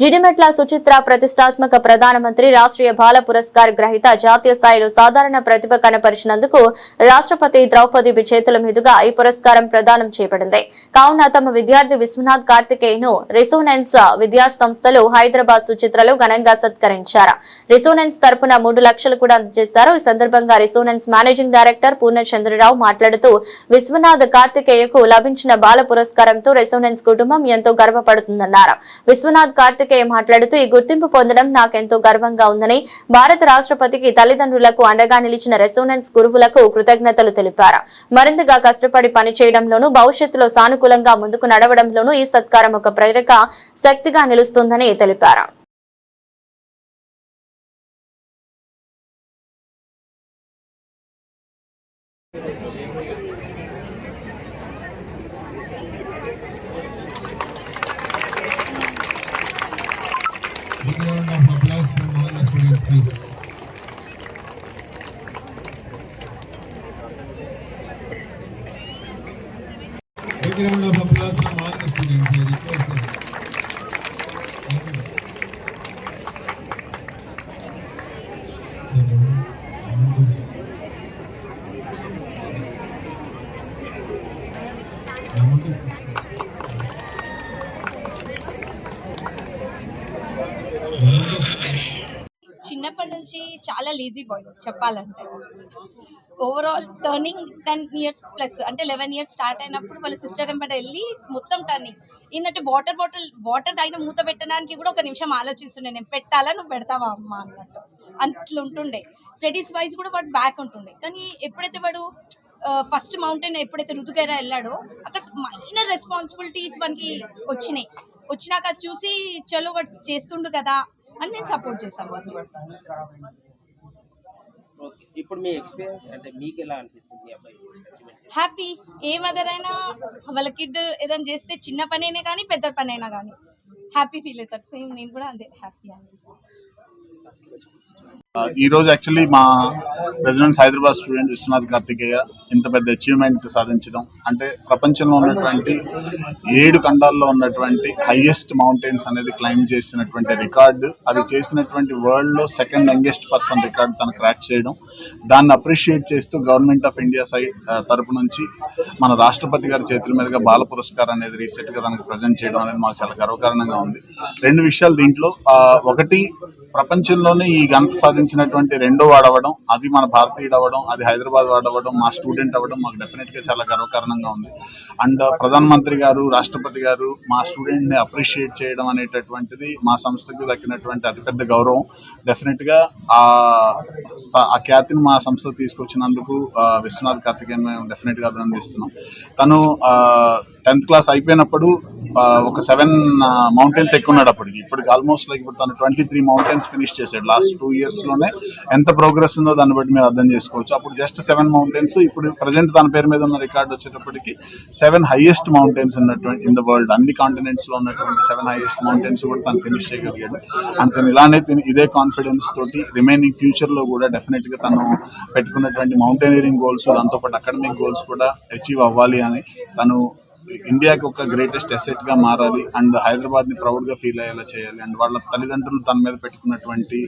జిడిమెట్ల సుచిత్ర ప్రతిష్టాత్మక ప్రధానమంత్రి రాష్ట్రీయ బాల పురస్కార్ గ్రహీత జాతీయ స్థాయిలో సాధారణ ప్రతిభ కనపరిచినందుకు రాష్ట్రపతి ద్రౌపది చేతుల మీదుగా ఈ పురస్కారం ప్రదానం చేయబడింది. కావున తమ విద్యార్థి విశ్వనాథ్ కార్తికేయను రెసోనెన్స్ విద్యా సంస్థలు హైదరాబాద్ సుచిత్రలో ఘనంగా సత్కరించారు. రెసోనెన్స్ తరపున 3 లక్షలు కూడా అందజేశారు. ఈ సందర్భంగా రెసోనెన్స్ మేనేజింగ్ డైరెక్టర్ పూర్ణచంద్రరావు మాట్లాడుతూ విశ్వనాథ్ కార్తికేయకు లభించిన బాల పురస్కారంతో రెసోనెన్స్ కుటుంబం ఎంతో గర్వపడుతుందన్నారు. విశ్వనాథ్ కార్తికేయ మాట్లాడుతూ ఈ గుర్తింపు పొందడం నాకెంతో గర్వంగా ఉందని, భారత రాష్ట్రపతికి తల్లిదండ్రులకు అండగా నిలిచిన రెసోనెన్స్ గురువులకు కృతజ్ఞతలు తెలిపారు. మరింతగా కష్టపడి పనిచేయడంలోనూ భవిష్యత్తులో సానుకూలంగా ముందుకు నడవడంలోనూ ఈ సత్కారం ఒక ప్రేరక శక్తిగా నిలుస్తుందని తెలిపారు. Big round of applause from all the students, please. Big round of applause from all the students. I request them. Thank you. So, చిన్నప్పటి నుంచి చాలా లేజీ బాయ్ చెప్పాలంటే. ఓవరాల్ టర్నింగ్ 10 years ప్లస్ అంటే 11 years స్టార్ట్ అయినప్పుడు వాళ్ళ sister వెంబడి వెళ్ళి మొత్తం టర్నింగ్ ఏంటంటే వాటర్ తాగిన మూత పెట్టడానికి కూడా 1 నిమిషం ఆలోచిస్తుండే, నేను పెట్టాలా నువ్వు పెడతావా అమ్మ అన్నట్టు. అట్లా ఉంటుండే. స్టడీస్ వైజ్ కూడా వాడు బ్యాక్ ఉంటుండే. కానీ ఎప్పుడైతే వాడు ఫస్ట్ మౌంటైన్ ఎప్పుడైతే రుతుగైరా వెళ్ళాడో అక్కడ మైనర్ రెస్పాన్సిబిలిటీస్ మనకి వచ్చినాక అది చూసి చలో వాడు చేస్తుండు కదా అని నేను సపోర్ట్ చేశాను. ఇప్పుడు మీ ఎక్స్పీరియన్స్ అంటే మీకు ఎలా అనిపిస్తుంది? హ్యాపీ. ఏ మదర్ అయినా వాళ్ళ కిడ్ ఏదైనా చేస్తే చిన్న పనైనా కానీ పెద్ద పనైనా కానీ హ్యాపీ ఫీల్ అవుతారు. సేమ్ నేను కూడా అంతే హ్యాపీ అని. ఈ రోజు యాక్చువల్లీ మా రెసిడెన్స్ హైదరాబాద్ స్టూడెంట్ విశ్వనాథ్ కార్తికేయ ఇంత పెద్ద అచీవ్మెంట్ సాధించడం అంటే ప్రపంచంలో ఉన్నటువంటి 7 ఖండాల్లో ఉన్నటువంటి హైయెస్ట్ మౌంటైన్స్ అనేది క్లైమ్ చేసినటువంటి రికార్డు, అది చేసినటువంటి వరల్డ్ లో 2nd యంగెస్ట్ పర్సన్ రికార్డు తను క్రాక్ చేయడం, దాన్ని అప్రిషియేట్ చేస్తూ గవర్నమెంట్ ఆఫ్ ఇండియా సైడ్ తరపు నుంచి మన రాష్ట్రపతి గారి చేతుల మీదుగా బాల పురస్కారం అనేది రీసెంట్ గా తనకు ప్రజెంట్ చేయడం అనేది మాకు చాలా గర్వకారణంగా ఉంది. 2 విషయాలు దీంట్లో. ఒకటి, ప్రపంచంలోనే ఈ ఘనత సాధించినటువంటి 2వ వాడవడం, అది మన భారతీయుడు అవ్వడం, అది హైదరాబాద్ వాడవడం, మా స్టూడెంట్ అవ్వడం మాకు డెఫినెట్ గా చాలా గర్వకారణంగా ఉంది. అండ్ ప్రధానమంత్రి గారు, రాష్ట్రపతి గారు మా స్టూడెంట్ ని అప్రిషియేట్ చేయడం అనేటటువంటిది మా సంస్థకు దక్కినటువంటి అతిపెద్ద గౌరవం. డెఫినెట్ గా ఆ ఖ్యాతిని మా సంస్థ తీసుకొచ్చినందుకు విశ్వనాథ్ కార్తికేయన్ మేము డెఫినెట్ గా అభినందిస్తున్నాం. తను 10th క్లాస్ అయిపోయినప్పుడు ఒక 7 మౌంటైన్స్ ఎక్కున్నాడు. ఇప్పటికి ఆల్మోస్ట్ ఇప్పుడు తను 23 మౌంటైన్స్ ఫినిష్ చేశాడు. లాస్ట్ 2 years లోనే ఎంత ప్రోగ్రెస్ ఉందో దాన్ని బట్టి మీరు అర్థం చేసుకోవచ్చు. అప్పుడు జస్ట్ 7 మౌంటైన్స్, ఇప్పుడు ప్రజెంట్ తన పేరు మీద ఉన్న రికార్డు వచ్చేటప్పటికి 7 హైయెస్ట్ మౌంటైన్స్ ఉన్నటువంటి ఇన్ ద వరల్డ్. అన్ని కాంటినెంట్స్ లో ఉన్నటువంటి 7 హైయెస్ట్ మౌంటైన్స్ కూడా తను ఫినిష్ చేయగలిగాడు. అండ్ తను ఇలానే ఇదే కాన్ఫిడెన్స్ తోటి రిమైనింగ్ ఫ్యూచర్ లో కూడా డెఫినెట్ గా తను పెట్టుకున్నటువంటి మౌంటైనరింగ్ గోల్స్, దాంతోపాటు అకాడమిక్ గోల్స్ కూడా అచీవ్ అవ్వాలి అని, తను ఇండియాకి ఒక గ్రేటెస్ట్ అసెట్ గా మారాలి అండ్ హైదరాబాద్ ని ప్రౌడ్ గా ఫీల్ అయ్యేలా చేయాలి. అండ్ వాళ్ళ తల్లిదండ్రులు తన మీద పెట్టుకున్నటువంటి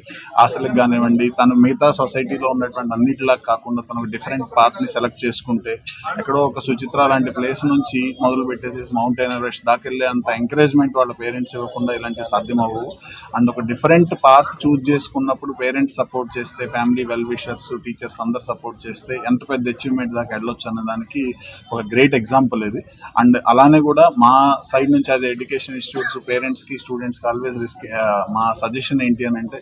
ఆశలకు కానివ్వండి, తను మిగతా సొసైటీలో ఉన్నటువంటి అన్నిటిలా కాకుండా తను డిఫరెంట్ పాత్ ని సెలెక్ట్ చేసుకుంటే ఎక్కడో ఒక సుచిత్ర లాంటి ప్లేస్ నుంచి మొదలు పెట్టేసేసి మౌంటైన్ ఎవరెస్ట్ దాకా వెళ్ళే అంత ఎంకరేజ్మెంట్ వాళ్ళ పేరెంట్స్ ఇవ్వకుండా ఇలాంటి సాధ్యం అవ్వవు. అండ్ ఒక డిఫరెంట్ పాత్ చూజ్ చేసుకున్నప్పుడు పేరెంట్స్ సపోర్ట్ చేస్తే, ఫ్యామిలీ వెల్ విషర్స్, టీచర్స్ అందరు సపోర్ట్ చేస్తే ఎంత పెద్ద అచీవ్మెంట్ దాకా వెళ్ళొచ్చు అన్న దానికి ఒక గ్రేట్ ఎగ్జాంపుల్ ఇది. అండ్ అలానే కూడా మా సైడ్ నుంచి యాజ్ ఎడ్యుకేషన్ ఇన్స్టిట్యూట్స్ పేరెంట్స్ కి స్టూడెంట్స్ కి ఆల్వేస్ మా సజెషన్ ఏంటి అని అంటే,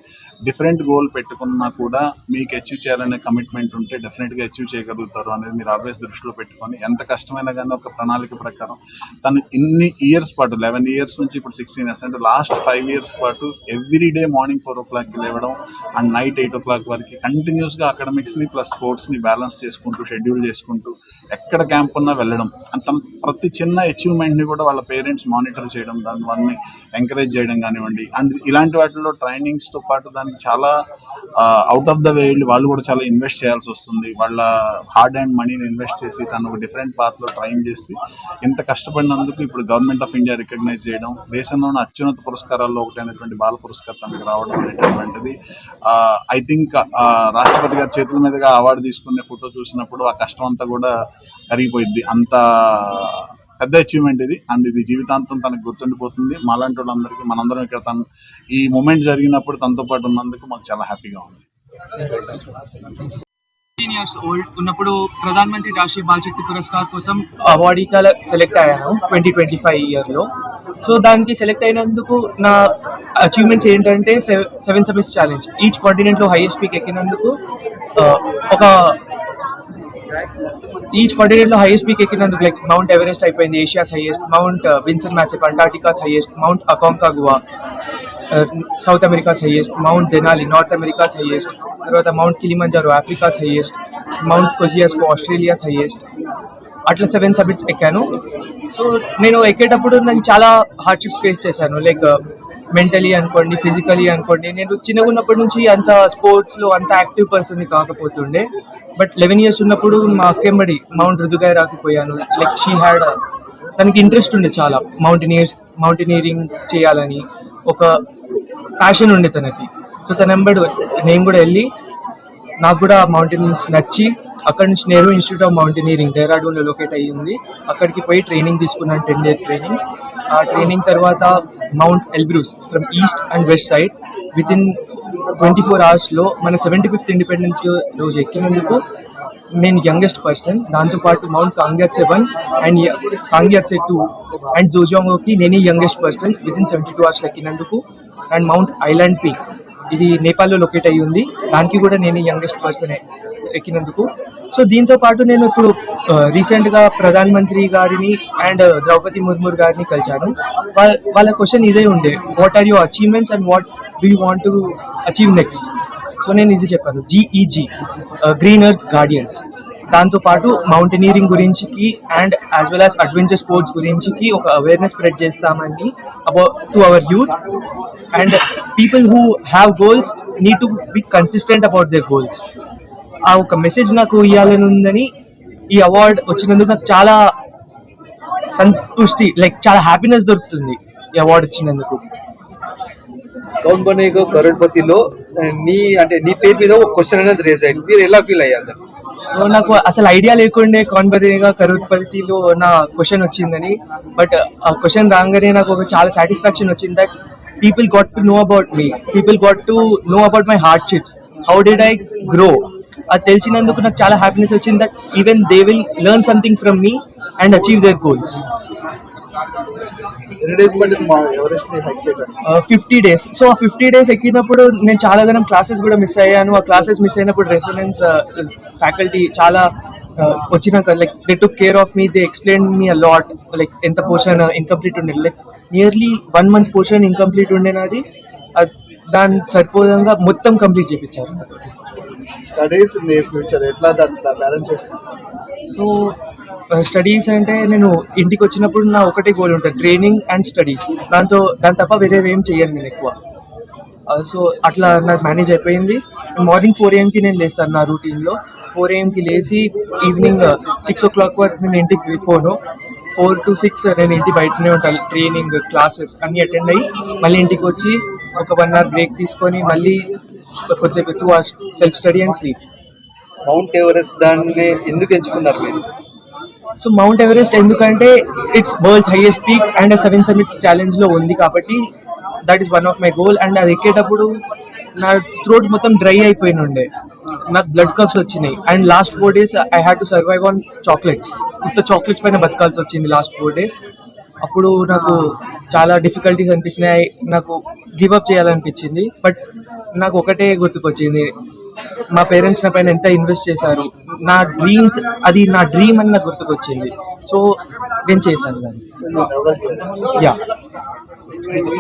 డిఫరెంట్ గోల్ పెట్టుకున్నా కూడా మీకు అచీవ్ చేయాలనే కమిట్మెంట్ ఉంటే డెఫినెట్ గా అచీవ్ చేయగలుగుతారు అనేది మీరు ఆల్వేస్ దృష్టిలో పెట్టుకొని, ఎంత కష్టమైనా కానీ ఒక ప్రణాళిక ప్రకారం తను ఇన్ని ఇయర్స్ పాటు 11 years నుంచి ఇప్పుడు 16 years అంటే లాస్ట్ 5 years పాటు ఎవ్రీ డే మార్నింగ్ 4 o'clock లేవడం అండ్ నైట్ 8 o'clock వరకు కంటిన్యూస్ గా అకాడమిక్స్ ని ప్లస్ స్పోర్ట్స్ ని బ్యాలెన్స్ చేసుకుంటూ, షెడ్యూల్ చేసుకుంటూ, ఎక్కడ క్యాంప్ ఉన్నా వెళ్ళడం, అంత ప్రతి చిన్న అచీవ్మెంట్ ని కూడా వాళ్ళ పేరెంట్స్ మానిటర్ చేయడం, దాన్ని ఎంకరేజ్ చేయడం కానివ్వండి. అండ్ ఇలాంటి వాటిలో ట్రైనింగ్స్ తో పాటు దానికి చాలా అవుట్ ఆఫ్ ద వే వెళ్ళి వాళ్ళు కూడా చాలా ఇన్వెస్ట్ చేయాల్సి వస్తుంది. వాళ్ళ హార్డ్ అండ్ మనీని ఇన్వెస్ట్ చేసి తను ఒక డిఫరెంట్ పాత్లో ట్రైన్ చేసి ఇంత కష్టపడినందుకు ఇప్పుడు గవర్నమెంట్ ఆఫ్ ఇండియా రికగ్నైజ్ చేయడం, దేశంలోని అత్యున్నత పురస్కారాల్లో ఒకటైనటువంటి బాల పురస్కార్ తనకు రావడం అనేటటువంటిది ఐ థింక్ రాష్ట్రపతి గారి చేతుల మీదుగా అవార్డు తీసుకునే ఫోటో చూసినప్పుడు ఆ కష్టం అంతా కూడా కరిగిపోయింది. అంత పెద్ద అచీవ్మెంట్ ఇది, అండ్ ఇది జీవితాంతం తనకు గుర్తుండిపోతుంది. మాలాంటి వాళ్ళందరికీ మనందరం ఇక్కడ ఈ మూమెంట్ జరిగినప్పుడు తనతో పాటు ఉన్నందుకు మాకు చాలా హ్యాపీగా ఉంది. 15 years old ఉన్నప్పుడు ప్రధాన మంత్రి రాష్ట్రీయ బాల శక్తి పురస్కార్ కోసం అవార్డీగా సెలెక్ట్ అయ్యాను 2025 ఇయర్లో. సో దానికి సెలెక్ట్ అయినందుకు నా అచీవ్మెంట్స్ ఏంటంటే 7 సమిట్స్ ఛాలెంజ్, ఈచ్ కాంటినెంట్లో హైయెస్ట్ పీక్ ఎక్కినందుకు హైయెస్ట్ పీక్ ఎక్కినందుకు లైక్ మౌంట్ ఎవరెస్ట్ అయిపోయింది Asia's highest, Mount Vincent massif Antarctica's highest, Mount Aconcagua South America's highest, Mount Denali North America's highest, తర్వాత Mount Kilimanjaro Africa's highest, Mount Kosciuszko Australia's highest, అట్లా 7 summits ఎక్కాను. So నేను ఎక్కేటప్పుడు నేను చాలా hardships face చేశాను, like mentally అనుకోండి, physically అనుకోండి. నేను చిన్నగా ఉన్నప్పటి నుంచి అంత స్పోర్ట్స్లో అంత యాక్టివ్ పర్సన్ కాకపోతుండే, బట్ 11 years ఉన్నప్పుడు మా అక్కెంబడి మౌంట్ రుదుగాయ రాకపోయాను. లైక్ షీ హ్యాడ్ తనకి ఇంట్రెస్ట్ ఉండే చాలా మౌంటైనీరింగ్ చేయాలని ఒక ప్యాషన్ ఉండే తనకి. సో తన వెంబడి నేను కూడా వెళ్ళి నాకు కూడా మౌంటైన్స్ నచ్చి అక్కడ నుంచి నెహ్రూ ఇన్స్టిట్యూట్ ఆఫ్ మౌంటైనీరింగ్ డెహ్రాడూన్లో లొకేట్ అయ్యి ఉంది. అక్కడికి పోయి ట్రైనింగ్ తీసుకున్నాను, 10 days ట్రైనింగ్. ఆ ట్రైనింగ్ తర్వాత Mount Elbrus from east and west side within 24 hours మన 75th ఇండిపెండెన్స్ డే రోజు ఎక్కినందుకు నేను యంగెస్ట్ పర్సన్. దాంతోపాటు Mount Kangyatse 1 and Kangyatse 2 and జోజాంగోకి నేనే యంగెస్ట్ పర్సన్ వితిన్ 72 hours ఎక్కినందుకు. అండ్ మౌంట్ ఐలాండ్ పీక్, ఇది నేపాల్లో లొకేట్ అయ్యి ఉంది, దానికి కూడా నేనే యంగెస్ట్ పర్సన్ ఎక్కినందుకు. సో దీంతో పాటు నేను ఇప్పుడు రీసెంట్గా ప్రధానమంత్రి గారిని అండ్ ద్రౌపది ముర్ము గారిని కలిశాను. వాళ్ళ క్వశ్చన్ ఇదే ఉండే, what are your achievements and what do you want to achieve next. So నేను ఇది చెప్పాను, GEG గ్రీన్ ఎర్త్ గార్డియన్స్. దాంతోపాటు మౌంటైనీరింగ్ గురించి and as well as adventure sports గురించి ఒక అవేర్నెస్ స్ప్రెడ్ చేస్తామని about to our youth. And people who have goals need to be consistent about their goals. ఆ ఒక మెసేజ్ నాకు ఇవ్వాలని ఉందని ఈ అవార్డ్ వచ్చినందుకు నాకు చాలా సంతృష్టి, లైక్ చాలా హ్యాపీనెస్ దొరుకుతుంది ఈ అవార్డు వచ్చినందుకు. కౌన్ బనేగా కరోడ్పతిలో నీ పేరు మీద ఒక క్వశ్చన్ అనేది రేజ్ అయింది, మీరు ఎలా ఫీల్ అయ్యారు? సో నాకు అసలు ఐడియా లేకుండే కౌన్ బనేగా కరోడ్పతిలో నా క్వశ్చన్ వచ్చిందని. బట్ ఆ క్వశ్చన్ రాగానే నాకు ఒక చాలా సాటిస్ఫాక్షన్ వచ్చింది that people got to know about me, people got to know about my hardships, how did I grow. అది తెలిసినందుకు నాకు చాలా హ్యాపీనెస్ వచ్చింది that even they will learn something from me and achieve there goals. 50 days. So ఆ 50 days ఎక్కినప్పుడు నేను చాలా గనం classes కూడా miss అయ్యాను. ఆ క్లాసెస్ మిస్ అయినప్పుడు రెసిడెన్స్ ఫ్యాకల్టీ చాలా వచ్చినాక like they took care of me, they explain me a lot. Like ఎంత పోర్షన్ ఇన్కంప్లీట్ ఉండే, like nearly 1 month portion incomplete ఉండేనది, దాని సరిపోదంగా మొత్తం కంప్లీట్ చేయించారు. స్టడీస్ ఫ్యూచర్ ఎట్లా బ్యాలెన్స్ చేస్తాను? సో స్టడీస్ అంటే నేను ఇంటికి వచ్చినప్పుడు నా ఒకటే గోల్ ఉంటుంది, ట్రైనింగ్ అండ్ స్టడీస్. దాని తప్ప వేరేవి ఏం చెయ్యను నేను ఎక్కువ. సో అట్లా నాకు మేనేజ్ అయిపోయింది. మార్నింగ్ 4 AM నేను లేస్తాను నా రూటీన్లో. 4 AM లేచి ఈవినింగ్ 6 o'clock వరకు నేను ఇంటికి పోను. 4 to 6 నేను ఇంటి బయటనే ఉంటాను. ట్రైనింగ్ క్లాసెస్ అన్నీ అటెండ్ అయ్యి మళ్ళీ ఇంటికి వచ్చి ఒక 1 hour బ్రేక్ తీసుకొని మళ్ళీ కొంచెం 2 hours self study and sleep. Mount Everest దాన్ని ఎందుకు ఎంచుకున్నారు మీరు? సో మౌంట్ ఎవరెస్ట్ ఎందుకంటే it's world's highest peak and 7 summits ఛాలెంజ్లో ఉంది కాబట్టి that is one of my goal. And అది ఎక్కేటప్పుడు నా థ్రోట్ మొత్తం డ్రై అయిపోయిన ఉండే, నాకు బ్లడ్ కప్స్ వచ్చినాయి. And last 4 days I had to survive on chocolates. Chocolates పైన బతకాల్సి వచ్చింది లాస్ట్ 4 days. అప్పుడు నాకు చాలా డిఫికల్టీస్ అనిపించినాయి, నాకు గివ్ అప్ చేయాలనిపించింది. బట్ నాకు ఒకటే గుర్తుకొచ్చింది, మా పేరెంట్స్ నా పైన ఎంత ఇన్వెస్ట్ చేశారు, నా డ్రీమ్స్, అది నా డ్రీమ్ అని నాకు గుర్తుకొచ్చింది. సో నేను చేశాను దాన్ని. యా.